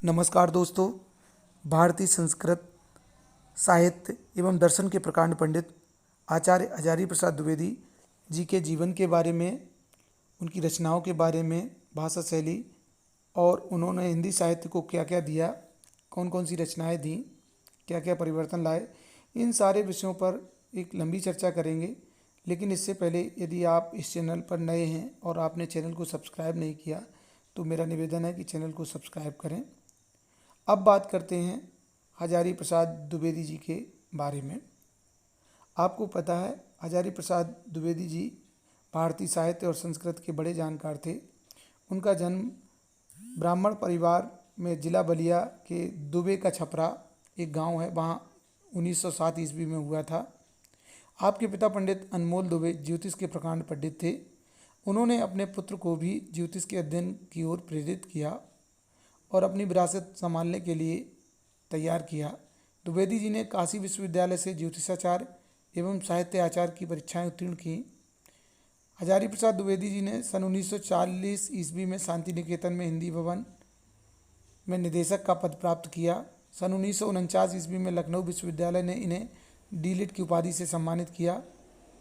नमस्कार दोस्तों। भारतीय संस्कृत साहित्य एवं दर्शन के प्रकांड पंडित आचार्य हजारी प्रसाद द्विवेदी जी के जीवन के बारे में, उनकी रचनाओं के बारे में, भाषा शैली और उन्होंने हिंदी साहित्य को क्या क्या दिया, कौन कौन सी रचनाएं दी, क्या क्या परिवर्तन लाए, इन सारे विषयों पर एक लंबी चर्चा करेंगे। लेकिन इससे पहले यदि आप इस चैनल पर नए हैं और आपने चैनल को सब्सक्राइब नहीं किया तो मेरा निवेदन है कि चैनल को सब्सक्राइब करें। अब बात करते हैं हजारी प्रसाद द्विवेदी जी के बारे में। आपको पता है, हजारी प्रसाद द्विवेदी जी भारतीय साहित्य और संस्कृत के बड़े जानकार थे। उनका जन्म ब्राह्मण परिवार में जिला बलिया के दुबे का छपरा एक गांव है, वहाँ 1907 ईस्वी में हुआ था। आपके पिता पंडित अनमोल दुबे ज्योतिष के प्रकांड पंडित थे। उन्होंने अपने पुत्र को भी ज्योतिष के अध्ययन की ओर प्रेरित किया और अपनी विरासत संभालने के लिए तैयार किया। द्विवेदी जी ने काशी विश्वविद्यालय से ज्योतिषाचार्य एवं साहित्य आचार्य की परीक्षाएं उत्तीर्ण की। हजारी प्रसाद द्विवेदी जी ने सन 1940 ईस्वी में शांति निकेतन में हिंदी भवन में निदेशक का पद प्राप्त किया। सन 1949 ईस्वी में लखनऊ विश्वविद्यालय ने इन्हें डीलिट की उपाधि से सम्मानित किया।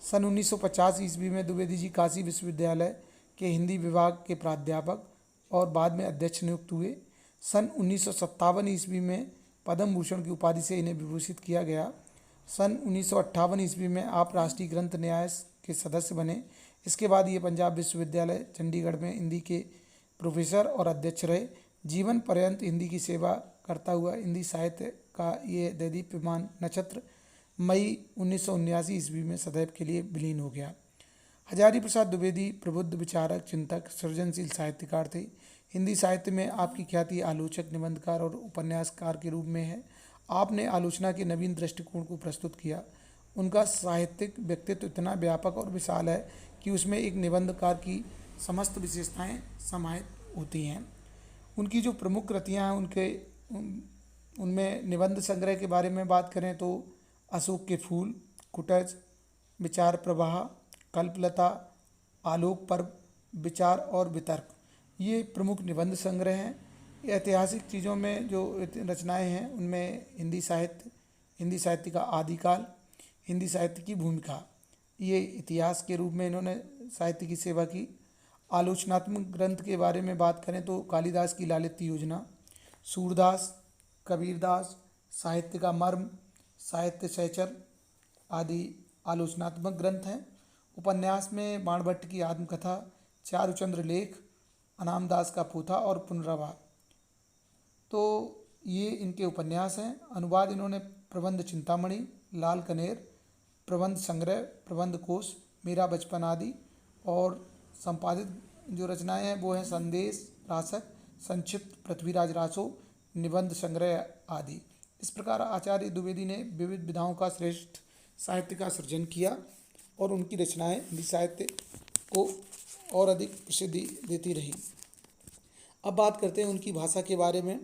सन 1950 ईस्वी में द्विवेदी जी काशी विश्वविद्यालय के हिंदी विभाग के प्राध्यापक और बाद में अध्यक्ष नियुक्त हुए। सन 1957 ईस्वी में पद्म भूषण की उपाधि से इन्हें विभूषित किया गया। सन 1958 ईस्वी में आप राष्ट्रीय ग्रंथ न्यास के सदस्य बने। इसके बाद ये पंजाब विश्वविद्यालय चंडीगढ़ में हिंदी के प्रोफेसर और अध्यक्ष रहे। जीवन पर्यंत हिंदी की सेवा करता हुआ हिंदी साहित्य का ये दैदीप्यमान नक्षत्र मई 1979 ईस्वी में सदैव के लिए विलीन हो गया। हजारी प्रसाद द्विवेदी प्रबुद्ध विचारक, चिंतक, सृजनशील साहित्यकार थे। हिंदी साहित्य में आपकी ख्याति आलोचक, निबंधकार और उपन्यासकार के रूप में है। आपने आलोचना के नवीन दृष्टिकोण को प्रस्तुत किया। उनका साहित्यिक व्यक्तित्व इतना व्यापक और विशाल है कि उसमें एक निबंधकार की समस्त विशेषताएं समाहित होती हैं। उनकी जो प्रमुख कृतियां हैं उनमें निबंध संग्रह के बारे में बात करें तो अशोक के फूल, कुटज, विचार प्रवाह, कल्पलता, आलोक पर्व, विचार और वितर्क, ये प्रमुख निबंध संग्रह हैं। ऐतिहासिक चीज़ों में जो रचनाएं हैं उनमें हिंदी साहित्य का आदिकाल, हिंदी साहित्य की भूमिका, ये इतिहास के रूप में इन्होंने साहित्य की सेवा की। आलोचनात्मक ग्रंथ के बारे में बात करें तो कालिदास की लालित्य योजना, सूरदास, कबीरदास, साहित्य का मर्म, साहित्य सहचर आदि आलोचनात्मक ग्रंथ हैं। उपन्यास में बाणभट्ट की आत्मकथा, चारुचंद्र लेख, अनामदास का पोथा और पुनर्वास, तो ये इनके उपन्यास हैं। अनुवाद इन्होंने प्रबंध चिंतामणि, लाल कनेर, प्रबंध संग्रह, प्रबंध कोश, मेरा बचपन आदि, और संपादित जो रचनाएं हैं वो हैं संदेश, रासक, संक्षिप्त, पृथ्वीराज रासो, निबंध संग्रह आदि। इस प्रकार आचार्य द्विवेदी ने विविध विधाओं का श्रेष्ठ साहित्य का सृजन किया और उनकी रचनाएं हिंदी साहित्य को और अधिक प्रसिद्धि देती रही। अब बात करते हैं उनकी भाषा के बारे में।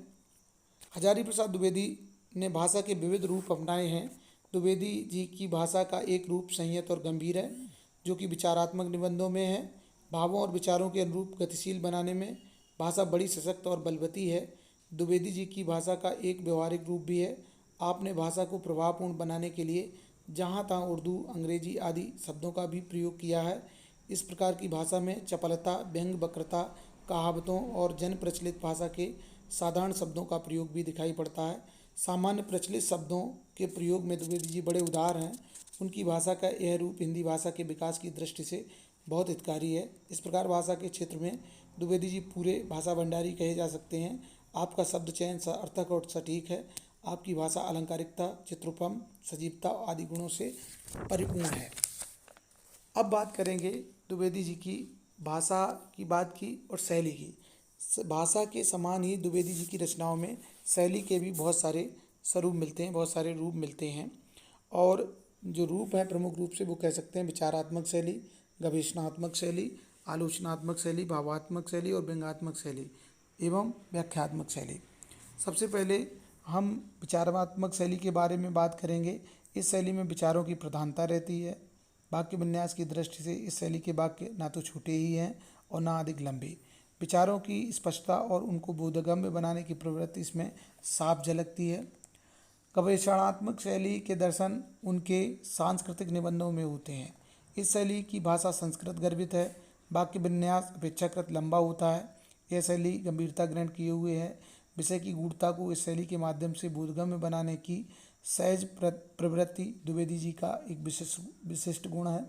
हजारी प्रसाद द्विवेदी ने भाषा के विविध रूप अपनाए हैं। द्विवेदी जी की भाषा का एक रूप संयत और गंभीर है, जो कि विचारात्मक निबंधों में है। भावों और विचारों के अनुरूप गतिशील बनाने में भाषा बड़ी सशक्त और बलवती है। द्विवेदी जी की भाषा का एक व्यवहारिक रूप भी है। आपने भाषा को प्रभावपूर्ण बनाने के लिए जहाँ तहाँ उर्दू, अंग्रेजी आदि शब्दों का भी प्रयोग किया है। इस प्रकार की भाषा में चपलता, व्यंग, वक्रता, कहावतों और जन प्रचलित भाषा के साधारण शब्दों का प्रयोग भी दिखाई पड़ता है। सामान्य प्रचलित शब्दों के प्रयोग में द्विवेदी जी बड़े उदार हैं। उनकी भाषा का यह रूप हिंदी भाषा के विकास की दृष्टि से बहुत हितकारी है। इस प्रकार भाषा के क्षेत्र में द्विवेदी जी पूरे भाषा भंडारी कहे जा सकते हैं। आपका शब्द चयन सार्थक और सटीक है। आपकी भाषा अलंकारिकता, चित्रोपम, सजीवता आदि गुणों से परिपूर्ण है। अब बात करेंगे द्विवेदी जी की भाषा की बात की और शैली की। भाषा के समान ही द्विवेदी जी की रचनाओं में शैली के भी बहुत सारे स्वरूप मिलते हैं, बहुत सारे रूप मिलते हैं। और जो रूप है प्रमुख रूप से वो कह सकते हैं विचारात्मक शैली, गवेषणात्मक शैली, आलोचनात्मक शैली, भावात्मक शैली और व्यंग्यात्मक शैली एवं व्याख्यात्मक शैली। सबसे पहले हम विचारात्मक शैली के बारे में बात करेंगे। इस शैली में विचारों की प्रधानता रहती है। वाक्य विन्यास की दृष्टि से इस शैली के वाक्य ना तो छोटे ही हैं और ना अधिक लंबे। विचारों की स्पष्टता और उनको बोधगम्य बनाने की प्रवृत्ति इसमें साफ झलकती है। गवेषणात्मक शैली के दर्शन उनके सांस्कृतिक निबंधों में होते हैं। इस शैली की भाषा संस्कृत गर्भित है, वाक्य विन्यास अपेक्षाकृत लंबा होता है। यह शैली गंभीरता ग्रहण किए हुए है। विषय की गूढ़ता को इस शैली के माध्यम से बोधगम्य बनाने की सहज प्रवृत्ति द्विवेदी जी का एक विशिष्ट गुण है।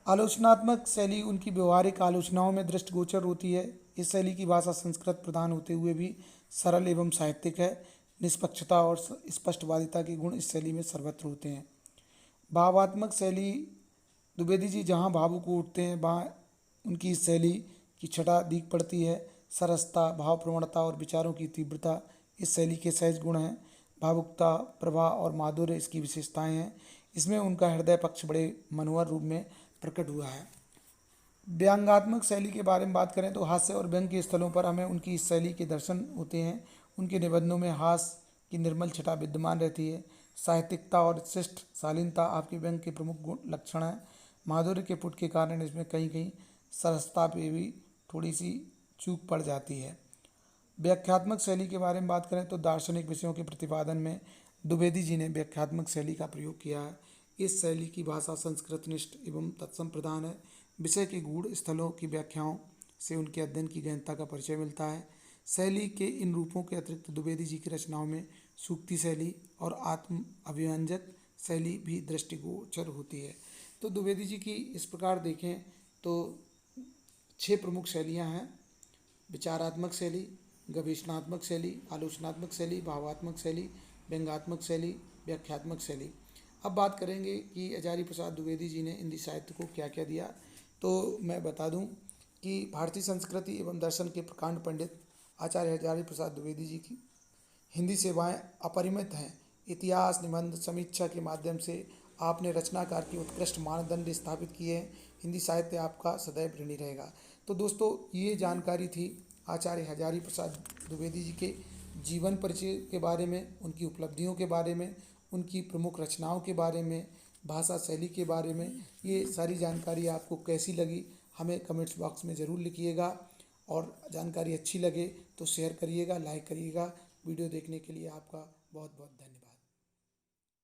आलोचनात्मक शैली उनकी व्यवहारिक आलोचनाओं में दृष्टिगोचर होती है। इस शैली की भाषा संस्कृत प्रधान होते हुए भी सरल एवं साहित्यिक है। निष्पक्षता और स्पष्टवादिता के गुण इस शैली में सर्वत्र होते हैं। भावात्मक शैली द्विवेदी जी जहाँ भावुक उठते हैं वहाँ उनकी इस शैली की छटा दीख पड़ती है। सरसता, भाव प्रवणता और विचारों की तीव्रता इस शैली के सहज गुण हैं। भावुकता, प्रवाह और माधुर्य इसकी विशेषताएं हैं। इसमें उनका हृदय पक्ष बड़े मनोहर रूप में प्रकट हुआ है। व्यंग्यात्मक शैली के बारे में बात करें तो हास्य और व्यंग के स्थलों पर हमें उनकी इस शैली के दर्शन होते हैं। उनके निबंधों में हास्य की निर्मल छटा विद्यमान रहती है। साहित्यिकता और शिष्ट शालीनता आपके व्यंग के प्रमुख गुण लक्षण हैं। माधुर्य के पुट के कारण इसमें कहीं कहीं सरसता पे भी थोड़ी सी चूक पड़ जाती है। व्याख्यात्मक शैली के बारे में बात करें तो दार्शनिक विषयों के प्रतिपादन में द्विवेदी जी ने व्याख्यात्मक शैली का प्रयोग किया है। इस शैली की भाषा संस्कृतनिष्ठ एवं तत्सम प्रधान है। विषय के गूढ़ स्थलों की व्याख्याओं से उनके अध्ययन की गहनता का परिचय मिलता है। शैली के इन रूपों के अतिरिक्त द्विवेदी जी की रचनाओं में सूक्ति शैली और आत्म अभिव्यंजक शैली भी दृष्टिगोचर होती है। तो द्विवेदी जी की इस प्रकार देखें तो 6 प्रमुख शैलियाँ हैं: विचारात्मक शैली, गवेषणात्मक शैली, आलोचनात्मक शैली, भावात्मक शैली, व्यंग्यात्मक शैली, व्याख्यात्मक शैली। अब बात करेंगे कि आचार्य प्रसाद द्विवेदी जी ने हिंदी साहित्य को क्या क्या दिया। तो मैं बता दूं कि भारतीय संस्कृति एवं दर्शन के प्रकांड पंडित आचार्य आचार्य प्रसाद द्विवेदी जी की हिंदी सेवाएं अपरिमित हैं। इतिहास, निबंध, समीक्षा के माध्यम से आपने रचनाकार की उत्कृष्ट मानदंड स्थापित किए हैं। हिंदी साहित्य आपका सदैव ऋणी रहेगा। तो दोस्तों, ये जानकारी थी आचार्य हजारी प्रसाद द्विवेदी जी के जीवन परिचय के बारे में, उनकी उपलब्धियों के बारे में, उनकी प्रमुख रचनाओं के बारे में, भाषा शैली के बारे में। ये सारी जानकारी आपको कैसी लगी हमें कमेंट्स बॉक्स में ज़रूर लिखिएगा, और जानकारी अच्छी लगे तो शेयर करिएगा, लाइक करिएगा। वीडियो देखने के लिए आपका बहुत बहुत धन्यवाद।